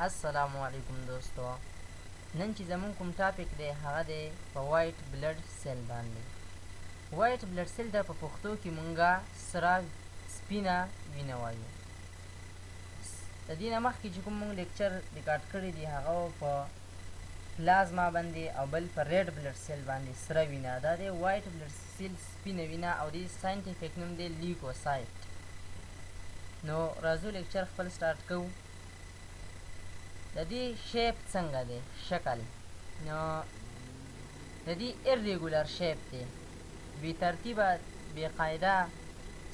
السلام علیکم دوستو. نن چې زمون کوم ټاپک دی هغه دی په وایټ بلډ سیل باندې. وایټ بلډ سیل ته په پښتو کې مونږه سره سپینه وینه وایو. د دې نه مخکې چې کوم مونږ لیکچر ریکارډ کړی دی هغه په پلازما باندې او بل په ریډ بلډ سیل باندې سره وینه. دا دی وایټ بلډ سیل سپینه وینه او د ساینټیفیک نوم دی لیوکوسایت. نو راځو لیکچر خپل سٹارټ کوو. د دې شیپ څنګه دی شکل، نو د دې ایرریګولر شیپ دی، بې ترتیبه بې قاعده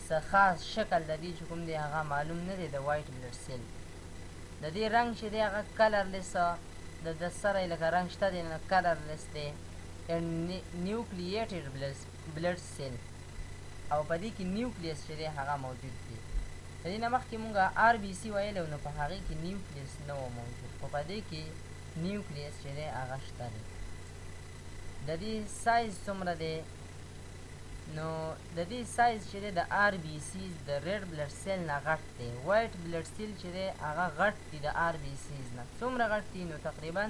څه خاص شکل د دې چې کوم دی هغه معلوم نه دی د وایټ بلډ سیل. د دې رنګ چې دی هغه کلرلیس د سره یې لکه رنګ شته دی نو کلرلیس دی نیوکلیټډ بلډ سیل او په دې کې نیوکلیس چې دی هغه موجود دی. د دې نه مخکې مونږ آر بي سي ویلی نو په هغې کې نیوکلیس نه و موجود، خو په دې کې نیوکلیس چې دی هغه شته دی. د دې سایز څومره دی؟ نو د دې سایز چې دی د آر بي سیز د ریډ بلډ سیل نه غټ دی. وایټ بلډ سیل چې دی هغه غټ دی د آر بي سیز نه. څومره غټ دی؟ نو تقریبا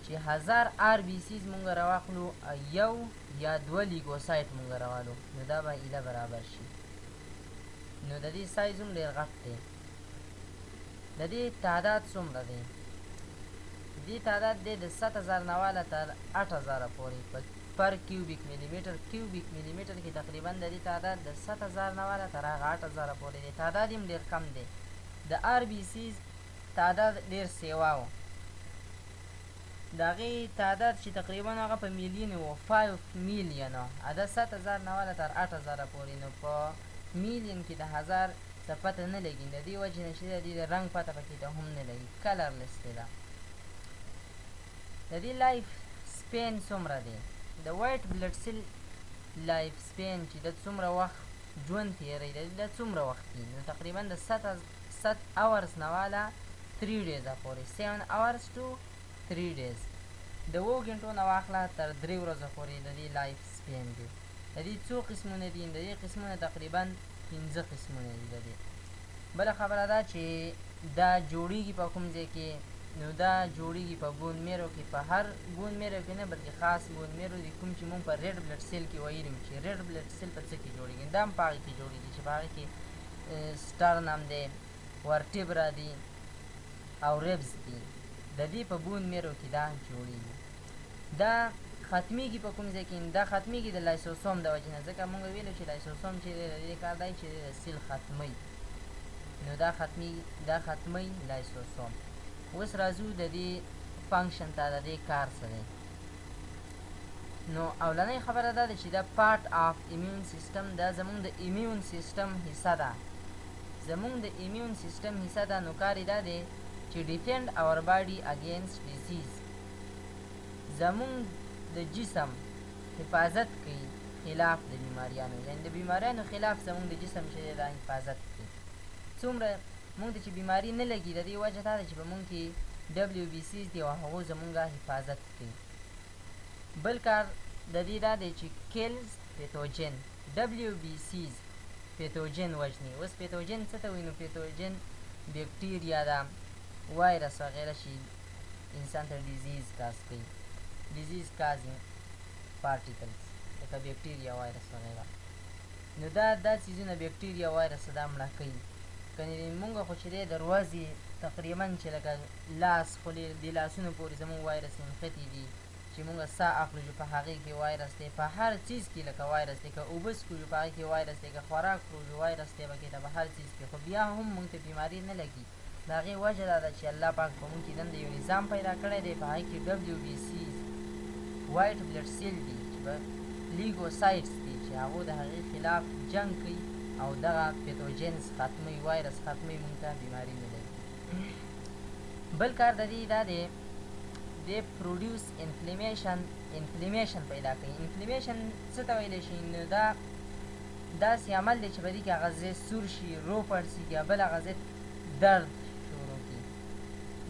چې 1000 آر بي سیز مونږ راواخلو یو یا دوه لیګوسایټ مونږ راوالو نو دا به ایله برابر شي. نو د دې سایز هم ډېر غټ دی. د دې تعداد څومره دی؟ دې تعداد دی د 7000 نه واله تر 8000 پورې پر کیوبیک میلیمیټر. کیوبیک میلیمیټر کې تقریبا د دې تعداد د 7000 نه واله تر هغه 8000 پورې دی. تعداد هم ډېر کم دی. د آر بي سیز تعداد ډېر سیوا و. د هغې تعداد چې تقریبا هغه په میلیون و 5 میلیون و. د 7000 نه واله تر 8000 پورې. نو په میلیون کې د 1000 څه پته نه لګي. د دې وجې نه چې د دې د رنګ پته پکې ته هم نه لګي، کلرلیس دی ده. د دې لایف سپین څومره دی؟ د وایټ بلډ سیل لایف سپین چې د څومره وخت ژوند تېروي د څومره وخت دی؟ نو تقریبا د 7 اورز نه واله 3 ډیزه پورې، 7 اورز ټو 3 ډیز. د 7 ګنټو نه واخله تر 3 ورځو پورې د دې لایف سپین دی. د دې څو قسمونه دي؟ د دې قسمونه تقریبا 15 قسمونه دي. د دې بله خبره ده چې دا جوړیږي په کوم ځای کې؟ نو دا جوړیږي په بون میرو کې. په هر بون میرو کې نه بلکې خاص بون میرو دي کوم چې مونږ په ریډ بلډ سیل کې ویلي وو چې ریډ بلډ سیل په څه کې جوړیږي. دا هم په هغې کې جوړیږي چې په هغې کې سټرنم دی، ورټیبرا دي او ریبز دي. د دې په بون میرو کې دا جوړیږي. دا ختمیږي په کوم ځای کې؟ دا ختمیږي د لایسوسوم د وجې نه. ځکه مونږ ویلو چې لایسوسوم چې دی د دې کار دی چې د سیل ختمی. نو دا ختمی لایسوسوم. اوس راځو د دې فنکشن ته، د دې کار څه دی؟ نو اولنۍ خبره دا ده چې دا پارټ آف ایمیون سیستم، دا زمونږ د ایمیون سیستم حصه ده. زمونږ د ایمیون سیستم حصه ده. نو کار یې دا دی چې ډیفینډ اور باډي اگینسټ ډیزیز، زمونږ د جسم حفاظت کوي خلاف د بیماریانو. یعنې د بیماریانو خلاف زمونږ د جسم چې دی دا حفاظت کوي. څومره مونږ ته چې بیماري نه لګي د دې وجه دا ده چې په مونږ کې WBCs دي او هغو زمونږه حفاظت کوي. بل کار د دې دا دی چې کیلز پیتوجن. WBCs پیتوجن وژني. اوس پیتوجن څه ته وایي؟ نو پیتوجن بیکټیریا ده، وایرس وغیره چې انسان ته ډیزیز کاز کوي، ډیزیز کازینګ پارټیکلز لکه بیکټیریا، وایرس وغیره. نو دا څیزونه بیکټیریا وایرس دا مړه کوي. کنې مونږ خو چې دی دروازې تقریبا چې لکه لاس خو د لاسونو پورې زمونږ وایرس نښتي دي چې مونږ ساه اخلو چې په هغې کې وایرس دی. په هر څیز کې لکه وایرس دی. که اوبه څښو چې په هغې کې وایرس دی. که خوراک خورو چې وایرس دی پکې ته په هر څیز کې. خو بیا هم مونږ ته بیماري نه لګي. د هغې وجه دا ده چې الله پاک په مونږ کې دنده یو نظام پیدا کړی دی. په هغې کې WBCs وایټ بلډ سیل دي چې به لیګوسایټس دي چې هغو د هغې خلاف جنګ کوي او دغه پیتوجنز ختمی، وایرس ختمی، مونږ ته بیماري نه لګي. بل کار د دې دا دی دی پروډیوس انفلیمیشن پیدا کوي. انفلیمیشن څه ته ویلی شي؟ نو دا داسې عمل دی چې په دې کې هغه ځای سور شي، رو پړسېږي یا بل هغه ځای درد شروع کړي.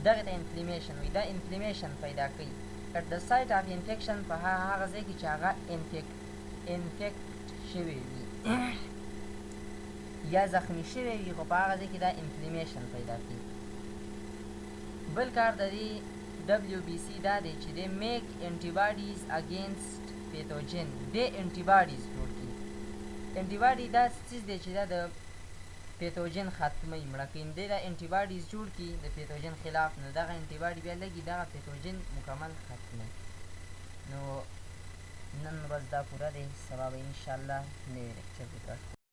دغې ته انفلیمیشن وایي. دا انفلیمیشن پیدا کوي at the site of infection، په هغه ځای کې چې هغه انفیکټ شوی وي یا زخمی شوی وي، خو په هغه ځای کې دا انفلیمیشن پیدا کوي. بل کار د دې WBC دا دی چې د میک انټیباډیز اگینسټ پیتوجن د انټیباډیز جوړ کړي. انټیباډي دا څیز دی چې دا د پیتوجن ختموي، مړه کوي. دی دا انټیباډیز جوړ کړي د پیتوجن خلاف، نو دغه انټیباډي بیا لګي دغه پیتوجن مکمل ختموي. نو نن ورځ دا پوره دی، سبا به انشاءالله نوی لیکچر پکار